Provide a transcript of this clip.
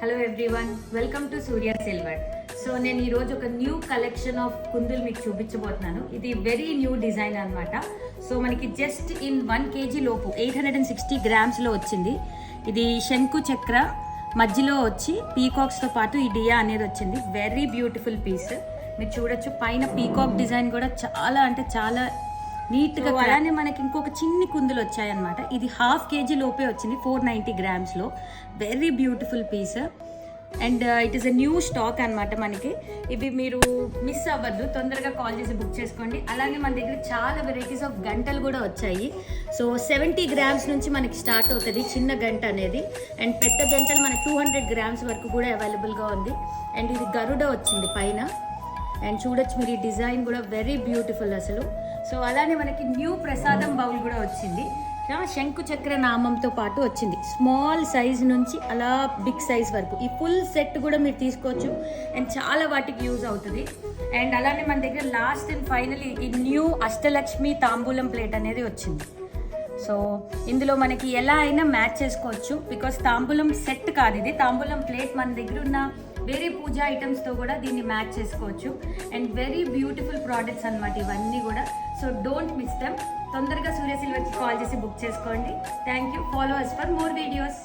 Hello everyone, welcome to Surya silver. So నేను ఈరోజు ఒక న్యూ కలెక్షన్ ఆఫ్ కుందులు మీకు చూపించబోతున్నాను. ఇది వెరీ న్యూ డిజైన్ అనమాట. సో మనకి జస్ట్ ఇన్ 1 kg లోపు 860 grams-లో వచ్చింది. ఇది శంకు చక్ర మధ్యలో వచ్చి పీకాక్స్తో పాటు ఈ డియా అనేది వచ్చింది. Very beautiful piece. మీరు చూడొచ్చు, పైన పీకాక్ డిజైన్ కూడా చాలా అంటే చాలా నీట్గా. అలానే మనకి ఇంకొక చిన్ని కుందులు వచ్చాయన్నమాట. ఇది 1/2 kg లోపే వచ్చింది, 490 grams-లో. Very beautiful piece and it is a new stock అనమాట. మనకి ఇవి మీరు మిస్ అవ్వద్దు, తొందరగా కాల్ చేసి బుక్ చేసుకోండి. అలానే మన దగ్గర చాలా వెరైటీస్ ఆఫ్ గంటలు కూడా వచ్చాయి. సో 70 grams నుంచి మనకి స్టార్ట్ అవుతుంది చిన్న గంట అనేది. అండ్ పెద్ద గంటలు మనకి 200 grams వరకు కూడా అవైలబుల్గా ఉంది. అండ్ ఇది గరుడ వచ్చింది పైన. అండ్ చూడొచ్చు మీరు, ఈ డిజైన్ కూడా వెరీ బ్యూటిఫుల్ అసలు. సో అలానే మనకి న్యూ ప్రసాదం బౌల్ కూడా వచ్చింది. శంకు చక్ర నామంతో పాటు వచ్చింది. స్మాల్ సైజ్ నుంచి అలా బిగ్ సైజ్ వరకు ఈ ఫుల్ సెట్ కూడా మీరు తీసుకోవచ్చు. అండ్ చాలా వాటికి యూజ్ అవుతుంది. అండ్ అలానే మన దగ్గర లాస్ట్ అండ్ ఫైనలీ ఈ న్యూ అష్టలక్ష్మి తాంబూలం ప్లేట్ అనేది వచ్చింది. సో ఇందులో మనకి ఎలా అయినా మ్యాచ్ చేసుకోవచ్చు, బికాస్ తాంబూలం సెట్ కాదు ఇది, తాంబూలం ప్లేట్. మన దగ్గర ఉన్న వేరే పూజా ఐటమ్స్తో కూడా దీన్ని మ్యాచ్ చేసుకోవచ్చు. అండ్ వెరీ బ్యూటిఫుల్ ప్రోడక్ట్స్ అనమాట ఇవన్నీ కూడా. So don't miss them. తొందరగా సూర్య సిల్వర్కి కాల్ చేసి బుక్ చేసుకోండి. Thank you. Follow us for more videos.